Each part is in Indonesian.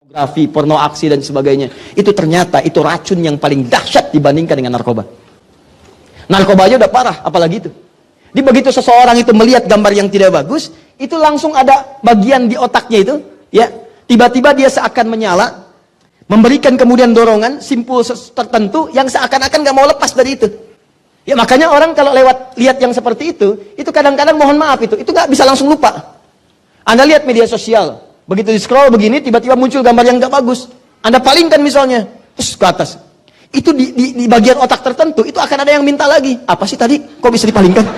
Pornografi, porno aksi dan sebagainya. Itu ternyata itu racun yang paling dahsyat dibandingkan dengan narkoba. Narkoba aja udah parah, apalagi itu. Di begitu seseorang itu melihat gambar yang tidak bagus, itu langsung ada bagian di otaknya itu, ya, tiba-tiba dia seakan menyala, memberikan kemudian dorongan, simpul tertentu yang seakan-akan nggak mau lepas dari itu. Ya makanya orang kalau lewat lihat yang seperti itu kadang-kadang mohon maaf itu nggak bisa langsung lupa. Anda lihat media sosial, begitu di scroll begini, tiba-tiba muncul gambar yang nggak bagus. Anda palingkan misalnya, terus ke atas. Itu di bagian otak tertentu, itu akan ada yang minta lagi. Apa sih tadi? Kok bisa dipalingkan?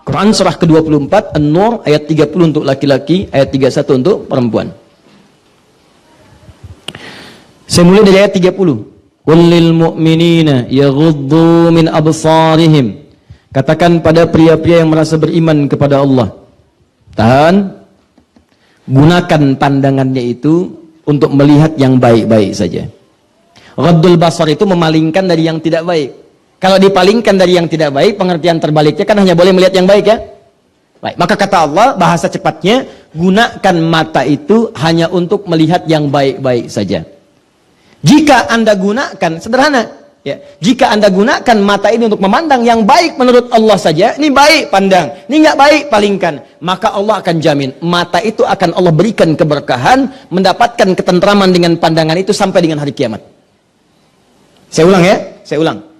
Quran surah ke-24, An-Nur ayat 30 untuk laki-laki, ayat 31 untuk perempuan. Saya mulai dari ayat 30. Qul lil mu'minina yaghuddu min absarihim. Katakan pada pria-pria yang merasa beriman kepada Allah. Tahan. Gunakan pandangannya itu untuk melihat yang baik-baik saja. Ghaddul basar itu memalingkan dari yang tidak baik. Kalau dipalingkan dari yang tidak baik, pengertian terbaliknya kan hanya boleh melihat yang baik, ya. Baik, maka kata Allah, bahasa cepatnya, gunakan mata itu hanya untuk melihat yang baik-baik saja. Jika Anda gunakan, sederhana, ya, jika Anda gunakan mata ini untuk memandang yang baik menurut Allah saja, ini baik pandang, ini nggak baik palingkan, maka Allah akan jamin mata itu akan Allah berikan keberkahan, mendapatkan ketentraman dengan pandangan itu sampai dengan hari kiamat. Saya ulang, ya, saya ulang.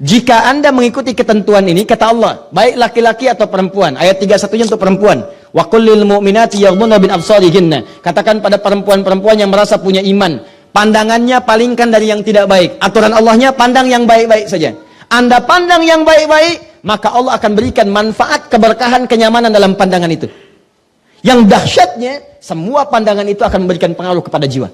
Jika Anda mengikuti ketentuan ini, kata Allah, baik laki-laki atau perempuan, ayat 31-nya untuk perempuan. Wa qul lil mu'minati yaghdudna min absarihinna. Katakan pada perempuan-perempuan yang merasa punya iman, pandangannya palingkan dari yang tidak baik. Aturan Allahnya pandang yang baik-baik saja. Anda pandang yang baik-baik, maka Allah akan berikan manfaat, keberkahan, kenyamanan dalam pandangan itu. Yang dahsyatnya, semua pandangan itu akan memberikan pengaruh kepada jiwa.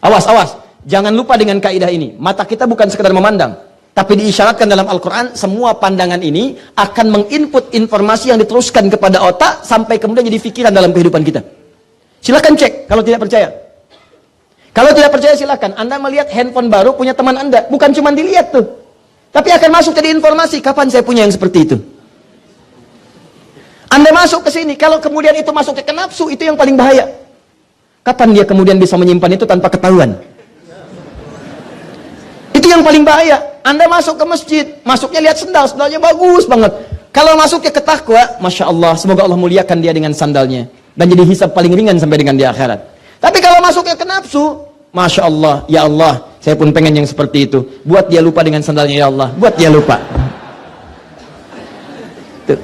Awas, awas, jangan lupa dengan kaidah ini. Mata kita bukan sekedar memandang, tapi diisyaratkan dalam Al-Quran, semua pandangan ini akan menginput informasi yang diteruskan kepada otak, sampai kemudian jadi pikiran dalam kehidupan kita. Silakan cek, kalau tidak percaya. Kalau tidak percaya silakan. Anda melihat handphone baru punya teman Anda, bukan cuma dilihat tuh, tapi akan masuk jadi informasi, kapan saya punya yang seperti itu. Anda masuk ke sini, kalau kemudian itu masuk ke nafsu, itu yang paling bahaya. Kapan dia kemudian bisa menyimpan itu tanpa ketahuan? Itu yang paling bahaya. Anda masuk ke masjid, masuknya lihat sendal, sendalnya bagus banget. Kalau masuknya ke takwa, Masya Allah, semoga Allah muliakan dia dengan sandalnya, dan jadi hisab paling ringan sampai dengan di akhirat. Tapi kalau masuknya ke nafsu, Masya Allah, ya Allah, saya pun pengen yang seperti itu. Buat dia lupa dengan sandalnya, ya Allah, buat dia lupa. Tuh.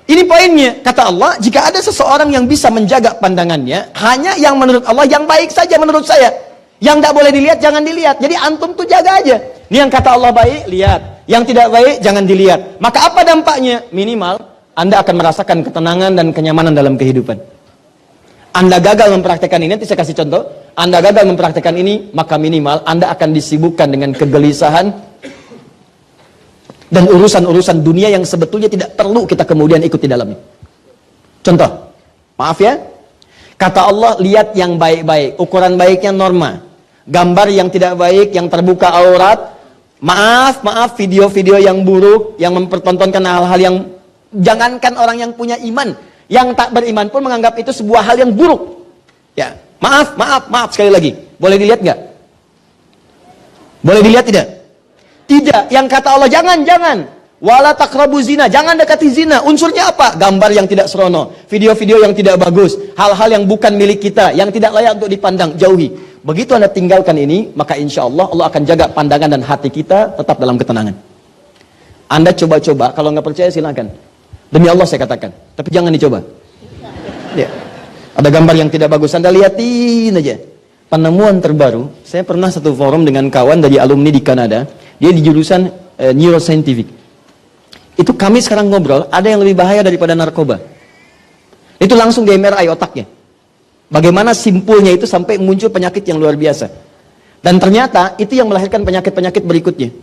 Ini poinnya, kata Allah, jika ada seseorang yang bisa menjaga pandangannya, hanya yang menurut Allah, yang baik saja menurut saya. Yang tidak boleh dilihat, jangan dilihat. Jadi antum tuh jaga aja. Ini yang kata Allah baik, lihat. Yang tidak baik, jangan dilihat. Maka apa dampaknya? Minimal, Anda akan merasakan ketenangan dan kenyamanan dalam kehidupan. Anda gagal mempraktekkan ini, nanti saya kasih contoh. Anda gagal mempraktekkan ini, maka minimal Anda akan disibukkan dengan kegelisahan dan urusan-urusan dunia yang sebetulnya tidak perlu kita kemudian ikut di dalamnya. Contoh, maaf ya, kata Allah, lihat yang baik-baik, ukuran baiknya norma. Gambar yang tidak baik, yang terbuka aurat, maaf, video-video yang buruk, yang mempertontonkan hal-hal yang, jangankan orang yang punya iman, yang tak beriman pun menganggap itu sebuah hal yang buruk. Ya, maaf, sekali lagi, boleh dilihat nggak? Boleh dilihat tidak? Tidak, yang kata Allah, jangan. Wala taqrabu zina, jangan dekati zina. Unsurnya apa? Gambar yang tidak serono, video-video yang tidak bagus, hal-hal yang bukan milik kita, yang tidak layak untuk dipandang, jauhi. Begitu Anda tinggalkan ini, maka insya Allah Allah akan jaga pandangan dan hati kita tetap dalam ketenangan. Anda coba-coba, kalau nggak percaya silakan. Demi Allah saya katakan, tapi jangan dicoba. Ya. Ada gambar yang tidak bagus, Anda lihatin aja. Penemuan terbaru, saya pernah satu forum dengan kawan dari alumni di Kanada, dia di jurusan neuroscientific. Itu kami sekarang ngobrol, ada yang lebih bahaya daripada narkoba. Itu langsung di MRI otaknya. Bagaimana simpulnya itu sampai muncul penyakit yang luar biasa. Dan ternyata itu yang melahirkan penyakit-penyakit berikutnya.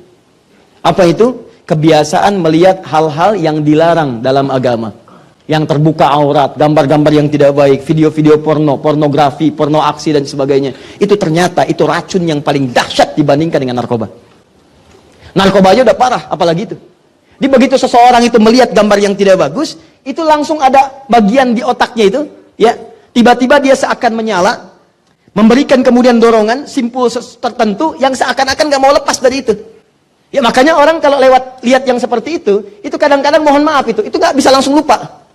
Apa itu? Kebiasaan melihat hal-hal yang dilarang dalam agama. Yang terbuka aurat, gambar-gambar yang tidak baik, video-video porno, pornografi, porno aksi dan sebagainya. Itu ternyata itu racun yang paling dahsyat dibandingkan dengan narkoba. Narkoba aja udah parah, apalagi itu. Di begitu seseorang itu melihat gambar yang tidak bagus, itu langsung ada bagian di otaknya itu, ya, tiba-tiba dia seakan menyala, memberikan kemudian dorongan, simpul tertentu yang seakan-akan gak mau lepas dari itu. Ya makanya orang kalau lewat lihat yang seperti itu kadang-kadang mohon maaf itu gak bisa langsung lupa.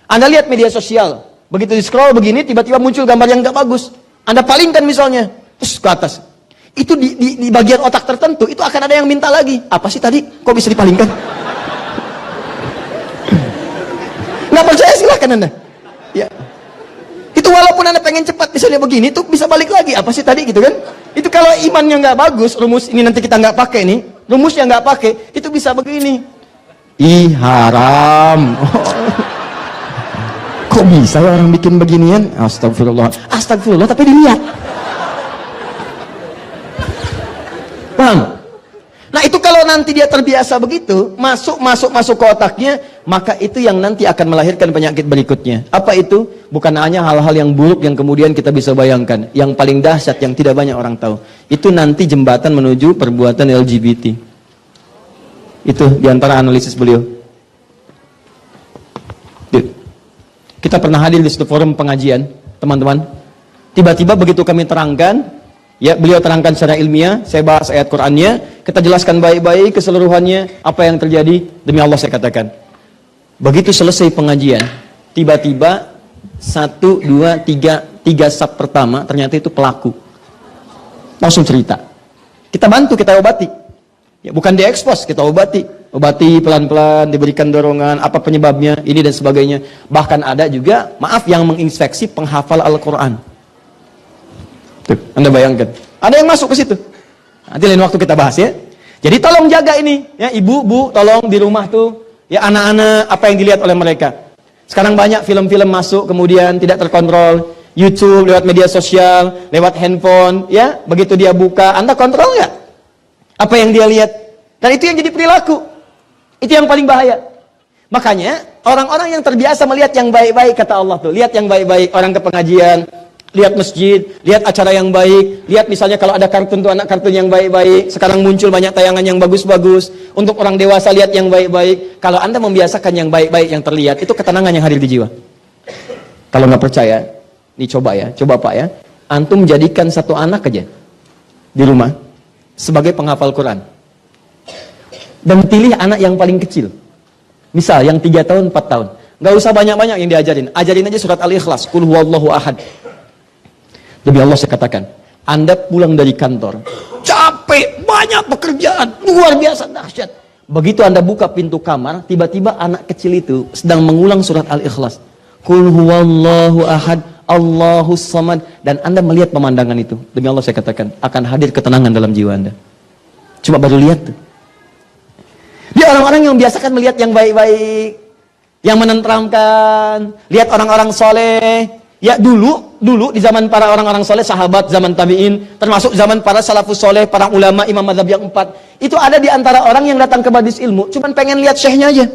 Anda lihat media sosial, begitu di scroll begini, tiba-tiba muncul gambar yang gak bagus. Anda palingkan misalnya, terus ke atas. Itu di bagian otak tertentu, itu akan ada yang minta lagi. Apa sih tadi? Kok bisa dipalingkan? Nggak percaya silahkan Anda. Ya. Itu walaupun Anda pengen cepat misalnya begini, itu bisa balik lagi. Apa sih tadi gitu kan? Itu kalau imannya nggak bagus, rumus ini nanti kita nggak pakai nih, rumusnya nggak pakai, itu bisa begini. Ih haram. Kok bisa ya orang bikin beginian? Astagfirullah. Astagfirullah tapi dilihat. Paham? Nah itu kalau nanti dia terbiasa begitu, masuk ke otaknya, maka itu yang nanti akan melahirkan penyakit berikutnya. Apa itu? Bukan hanya hal-hal yang buruk yang kemudian kita bisa bayangkan. Yang paling dahsyat yang tidak banyak orang tahu. Itu nanti jembatan menuju perbuatan LGBT. Itu diantara analisis beliau. Kita pernah hadir di satu forum pengajian, teman-teman. Tiba-tiba begitu kami terangkan, ya, beliau terangkan secara ilmiah, saya bahas ayat Qur'annya, kita jelaskan baik-baik keseluruhannya, apa yang terjadi, demi Allah saya katakan. Begitu selesai pengajian, tiba-tiba 1, 2, 3 sub pertama, ternyata itu pelaku. Langsung cerita. Kita bantu, kita obati. Ya, bukan diekspos, kita obati. Obati pelan-pelan, diberikan dorongan, apa penyebabnya, ini dan sebagainya. Bahkan ada juga, maaf, yang menginspeksi penghafal Al-Quran. Tuh, Anda bayangkan. Ada yang masuk ke situ. Nanti lain waktu kita bahas ya. Jadi tolong jaga ini, ya ibu, bu, tolong di rumah tuh, ya anak-anak apa yang dilihat oleh mereka. Sekarang banyak film-film masuk kemudian tidak terkontrol, YouTube, lewat media sosial, lewat handphone, ya begitu dia buka, Anda kontrol nggak? Apa yang dia lihat? Dan itu yang jadi perilaku. Itu yang paling bahaya. Makanya orang-orang yang terbiasa melihat yang baik-baik kata Allah tuh, lihat yang baik-baik, orang ke pengajian. Lihat masjid, lihat acara yang baik, lihat misalnya kalau ada kartun tuh anak kartun yang baik-baik. Sekarang muncul banyak tayangan yang bagus-bagus. Untuk orang dewasa lihat yang baik-baik. Kalau Anda membiasakan yang baik-baik yang terlihat, itu ketenangan yang hadir di jiwa. Kalau nggak percaya, nih coba Pak ya. Antum jadikan satu anak aja di rumah sebagai penghafal Quran. Dan pilih anak yang paling kecil. Misal yang 3 tahun, 4 tahun. Nggak usah banyak-banyak yang diajarin. Ajarin aja surat Al-Ikhlas, Qul huwallahu ahad. Demi Allah saya katakan, Anda pulang dari kantor, capek, banyak pekerjaan, luar biasa dahsyat. Begitu Anda buka pintu kamar, tiba-tiba anak kecil itu sedang mengulang surat Al-Ikhlas. Qul huwallahu ahad, Allahus samad. Dan Anda melihat pemandangan itu. Demi Allah saya katakan, akan hadir ketenangan dalam jiwa Anda. Cuma baru lihat tuh. Dia orang-orang yang biasakan melihat yang baik-baik, yang menenteramkan, lihat orang-orang soleh. Ya dulu di zaman para orang-orang soleh, sahabat, zaman tabi'in, termasuk zaman para salafus soleh, para ulama, imam mazhab yang 4, itu ada di antara orang yang datang ke majelis ilmu, cuman pengen lihat syekhnya aja.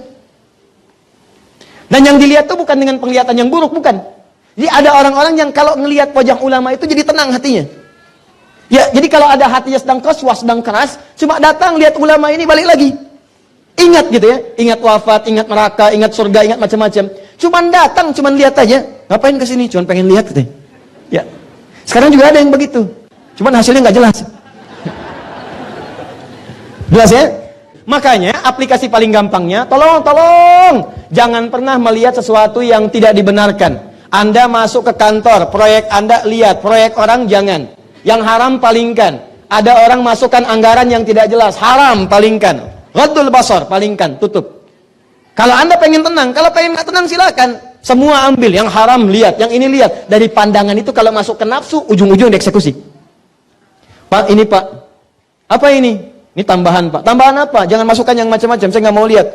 Dan yang dilihat tuh bukan dengan penglihatan yang buruk, bukan. Jadi ada orang-orang yang kalau ngelihat wajah ulama itu jadi tenang hatinya. Ya, jadi kalau ada hatinya sedang qaswah, sedang keras, cuma datang lihat ulama ini balik lagi. Ingat gitu ya, ingat wafat, ingat neraka, ingat surga, ingat macam-macam. Cuman datang, cuman lihat aja. Ngapain kesini? Cuman pengen lihat gitu. Ya. Sekarang juga ada yang begitu. Cuman hasilnya nggak jelas. Jelas ya? Makanya aplikasi paling gampangnya, tolong, jangan pernah melihat sesuatu yang tidak dibenarkan. Anda masuk ke kantor, proyek Anda lihat, proyek orang jangan. Yang haram palingkan. Ada orang masukkan anggaran yang tidak jelas, haram palingkan. Ghaddul basar, palingkan, tutup. Kalau Anda pengen tenang, kalau pengen nggak tenang silakan. Semua ambil, yang haram lihat, yang ini lihat. Dari pandangan itu kalau masuk ke nafsu, ujung-ujung dieksekusi. Pak, ini Pak. Apa ini? Ini tambahan Pak. Tambahan apa? Jangan masukkan yang macam-macam, saya nggak mau lihat.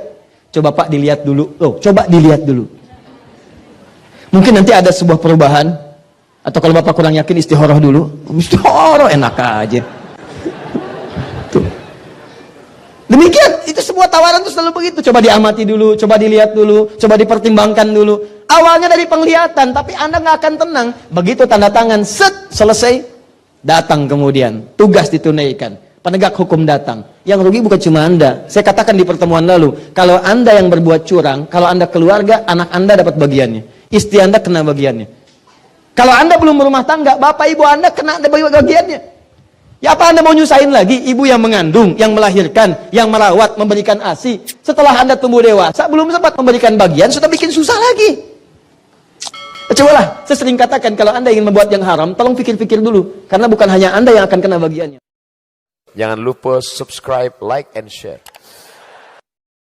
Coba Pak dilihat dulu. Oh, coba dilihat dulu. Mungkin nanti ada sebuah perubahan. Atau kalau Bapak kurang yakin istihoroh dulu. Istihoroh enak aja. Tuh. Demikian, itu sebuah tawaran itu selalu begitu. Coba diamati dulu, coba dilihat dulu, coba dipertimbangkan dulu. Awalnya dari penglihatan, tapi Anda nggak akan tenang. Begitu tanda tangan, set, selesai, datang kemudian. Tugas ditunaikan. Penegak hukum datang. Yang rugi bukan cuma Anda. Saya katakan di pertemuan lalu, kalau Anda yang berbuat curang, kalau Anda keluarga, anak Anda dapat bagiannya. Istri Anda kena bagiannya. Kalau Anda belum berumah tangga, bapak ibu Anda kena bagiannya. Ya apa Anda mau nyusahin lagi? Ibu yang mengandung, yang melahirkan, yang merawat, memberikan ASI. Setelah Anda tumbuh dewasa, belum sempat memberikan bagian, sudah bikin susah lagi. Cobalah, saya sering katakan, kalau Anda ingin membuat yang haram, tolong pikir-pikir dulu. Karena bukan hanya Anda yang akan kena bagiannya. Jangan lupa subscribe, like, and share.